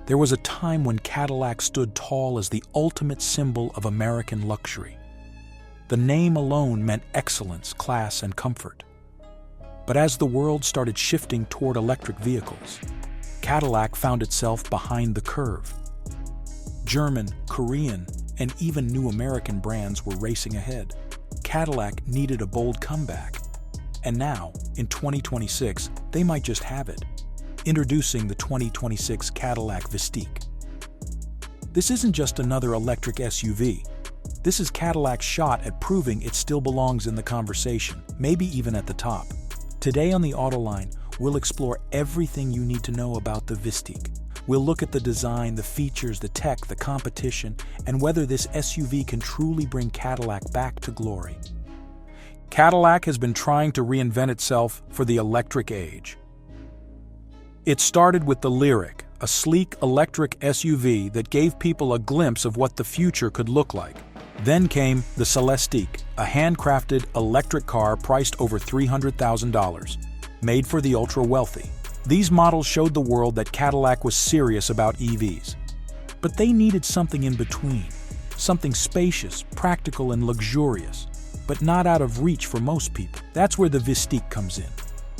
There was a time when Cadillac stood tall as the ultimate symbol of American luxury. The name alone meant excellence, class, and comfort. But as the world started shifting toward electric vehicles, Cadillac found itself behind the curve. German, Korean, and even new American brands were racing ahead. Cadillac needed a bold comeback. And now, in 2026, they might just have it. Introducing the 2026 Cadillac Vistiq. This isn't just another electric SUV. This is Cadillac's shot at proving it still belongs in the conversation, maybe even at the top. Today on the Autoline, we'll explore everything you need to know about the Vistiq. We'll look at the design, the features, the tech, the competition, and whether this SUV can truly bring Cadillac back to glory. Cadillac has been trying to reinvent itself for the electric age. It started with the Lyriq, a sleek electric SUV that gave people a glimpse of what the future could look like. Then came the Vistiq, a handcrafted electric car priced over $300,000, made for the ultra-wealthy. These models showed the world that Cadillac was serious about EVs. But they needed something in between, something spacious, practical, and luxurious, but not out of reach for most people. That's where the Vistiq comes in.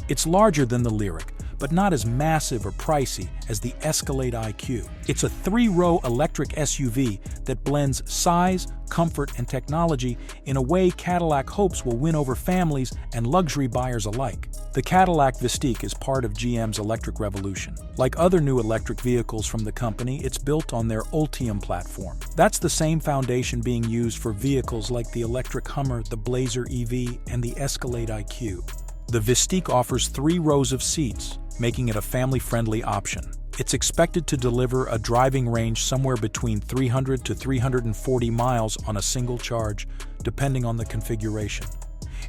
It's larger than the Lyriq, but not as massive or pricey as the Escalade IQ. It's a 3-row electric SUV that blends size, comfort, and technology in a way Cadillac hopes will win over families and luxury buyers alike. The Cadillac Vistiq is part of GM's electric revolution. Like other new electric vehicles from the company, it's built on their Ultium platform. That's the same foundation being used for vehicles like the electric Hummer, the Blazer EV, and the Escalade IQ. The Vistiq offers 3 rows of seats, making it a family-friendly option. It's expected to deliver a driving range somewhere between 300 to 340 miles on a single charge, depending on the configuration.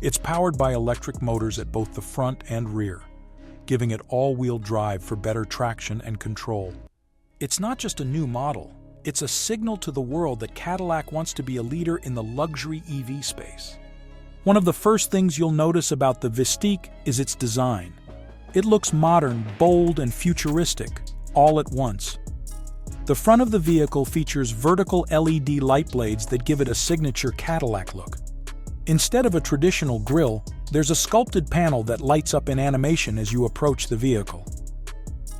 It's powered by electric motors at both the front and rear, giving it all-wheel drive for better traction and control. It's not just a new model, it's a signal to the world that Cadillac wants to be a leader in the luxury EV space. One of the first things you'll notice about the Vistiq is its design. It looks modern, bold, and futuristic, all at once. The front of the vehicle features vertical LED light blades that give it a signature Cadillac look. Instead of a traditional grille, there's a sculpted panel that lights up in animation as you approach the vehicle.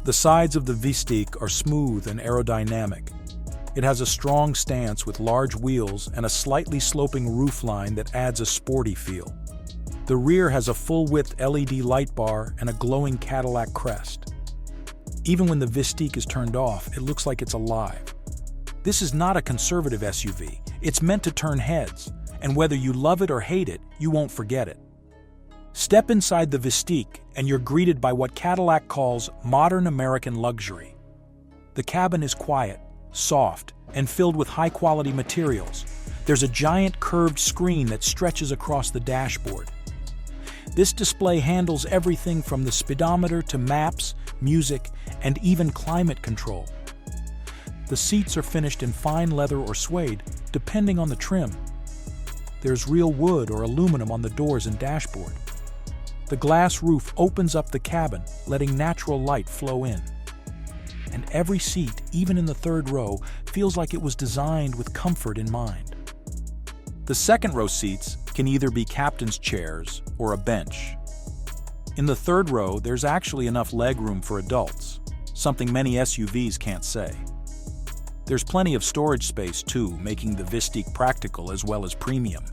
The sides of the Vistiq are smooth and aerodynamic. It has a strong stance with large wheels and a slightly sloping roofline that adds a sporty feel. The rear has a full-width LED light bar and a glowing Cadillac crest. Even when the Vistiq is turned off, it looks like it's alive. This is not a conservative SUV. It's meant to turn heads, and whether you love it or hate it, you won't forget it. Step inside the Vistiq, and you're greeted by what Cadillac calls modern American luxury. The cabin is quiet, soft, and filled with high-quality materials. There's a giant curved screen that stretches across the dashboard. This display handles everything from the speedometer to maps, music, and even climate control. The seats are finished in fine leather or suede, depending on the trim. There's real wood or aluminum on the doors and dashboard. The glass roof opens up the cabin, letting natural light flow in. And every seat, even in the third row, feels like it was designed with comfort in mind. The second row seats can either be captain's chairs or a bench. In the third row, there's actually enough legroom for adults, something many SUVs can't say. There's plenty of storage space too, making the Vistiq practical as well as premium.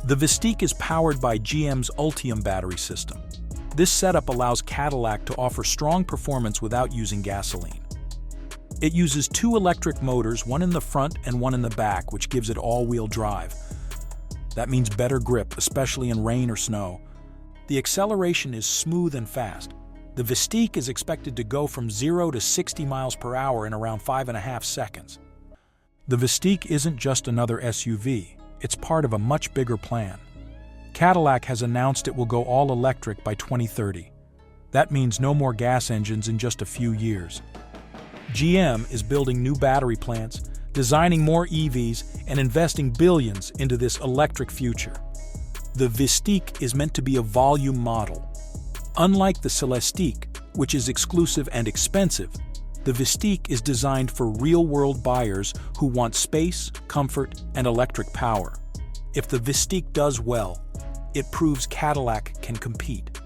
The Vistiq is powered by GM's Ultium battery system. This setup allows Cadillac to offer strong performance without using gasoline. It uses 2 electric motors, one in the front and one in the back, which gives it all-wheel drive. That means better grip, especially in rain or snow. The acceleration is smooth and fast. The Vistiq is expected to go from 0 to 60 miles per hour in around 5.5 seconds. The Vistiq isn't just another SUV, it's part of a much bigger plan. Cadillac has announced it will go all-electric by 2030. That means no more gas engines in just a few years. GM is building new battery plants, designing more EVs, and investing billions into this electric future. The Vistiq is meant to be a volume model. Unlike the Vistiq, which is exclusive and expensive, The Vistiq is designed for real-world buyers who want space, comfort, and electric power. If the Vistiq does well, it proves Cadillac can compete.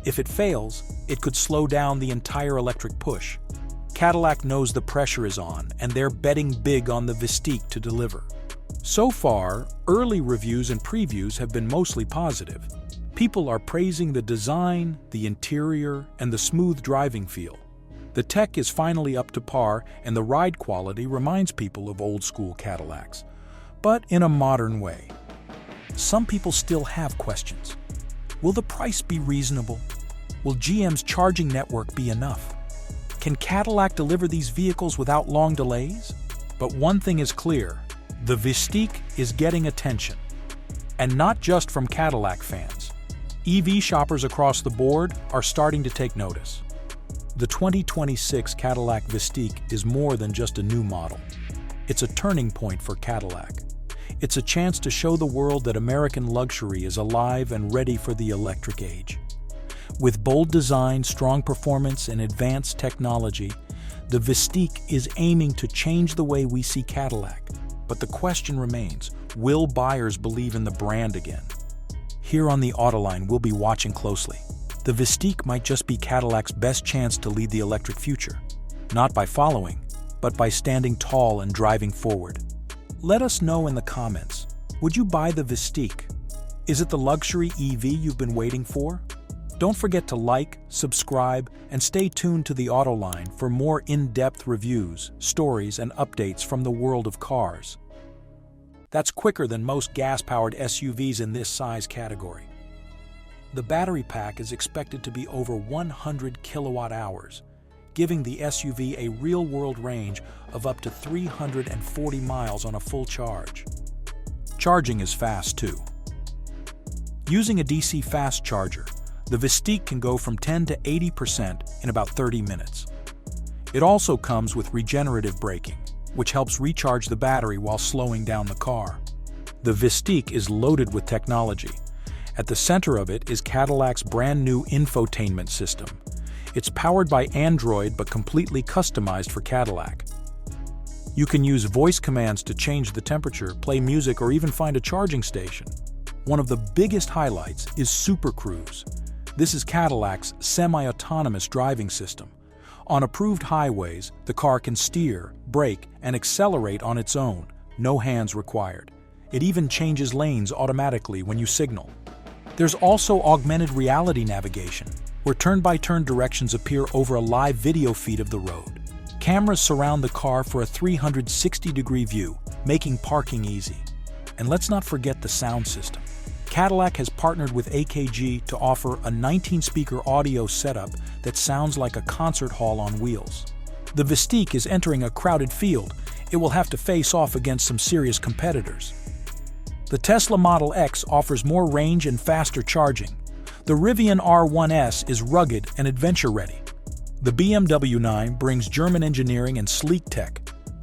If it fails, it could slow down the entire electric push. Cadillac knows the pressure is on, and they're betting big on the Vistiq to deliver. So far, early reviews and previews have been mostly positive. People are praising the design, the interior, and the smooth driving feel. The tech is finally up to par, and the ride quality reminds people of old-school Cadillacs, but in a modern way. Some people still have questions. Will the price be reasonable? Will GM's charging network be enough? Can Cadillac deliver these vehicles without long delays? But one thing is clear, the Vistiq is getting attention. And not just from Cadillac fans. EV shoppers across the board are starting to take notice. The 2026 Cadillac Vistiq is more than just a new model. It's a turning point for Cadillac. It's a chance to show the world that American luxury is alive and ready for the electric age. With bold design, strong performance, and advanced technology, the Vistiq is aiming to change the way we see Cadillac. But the question remains, will buyers believe in the brand again? Here on the Autoline, we'll be watching closely. The Vistiq might just be Cadillac's best chance to lead the electric future, not by following, but by standing tall and driving forward. Let us know in the comments, would you buy the Vistiq? Is it the luxury EV you've been waiting for? Don't forget to like, subscribe, and stay tuned to the Autoline for more in-depth reviews, stories, and updates from the world of cars. That's quicker than most gas-powered SUVs in this size category. The battery pack is expected to be over 100 kilowatt-hours, giving the SUV a real-world range of up to 340 miles on a full charge. Charging is fast, too. Using a DC fast charger, the Vistiq can go from 10 to 80% in about 30 minutes. It also comes with regenerative braking, which helps recharge the battery while slowing down the car. The Vistiq is loaded with technology. At the center of it is Cadillac's brand new infotainment system. It's powered by Android but completely customized for Cadillac. You can use voice commands to change the temperature, play music, or even find a charging station. One of the biggest highlights is Super Cruise. This is Cadillac's semi-autonomous driving system. On approved highways, the car can steer, brake, and accelerate on its own, no hands required. It even changes lanes automatically when you signal. There's also augmented reality navigation, where turn-by-turn directions appear over a live video feed of the road. Cameras surround the car for a 360-degree view, making parking easy. And let's not forget the sound system. Cadillac has partnered with AKG to offer a 19-speaker audio setup that sounds like a concert hall on wheels. The Vistiq is entering a crowded field. It will have to face off against some serious competitors. The Tesla Model X offers more range and faster charging. The Rivian R1S is rugged and adventure-ready. The BMW 9 brings German engineering and sleek tech.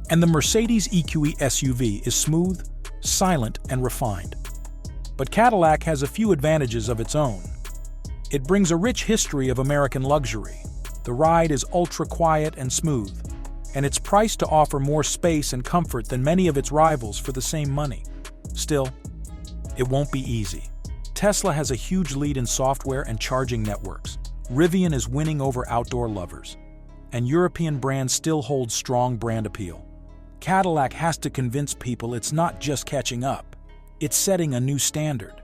And the Mercedes EQE SUV is smooth, silent, and refined. But Cadillac has a few advantages of its own. It brings a rich history of American luxury. The ride is ultra-quiet and smooth, and it's priced to offer more space and comfort than many of its rivals for the same money. Still, it won't be easy. Tesla has a huge lead in software and charging networks. Rivian is winning over outdoor lovers, and European brands still hold strong brand appeal. Cadillac has to convince people it's not just catching up. It's setting a new standard.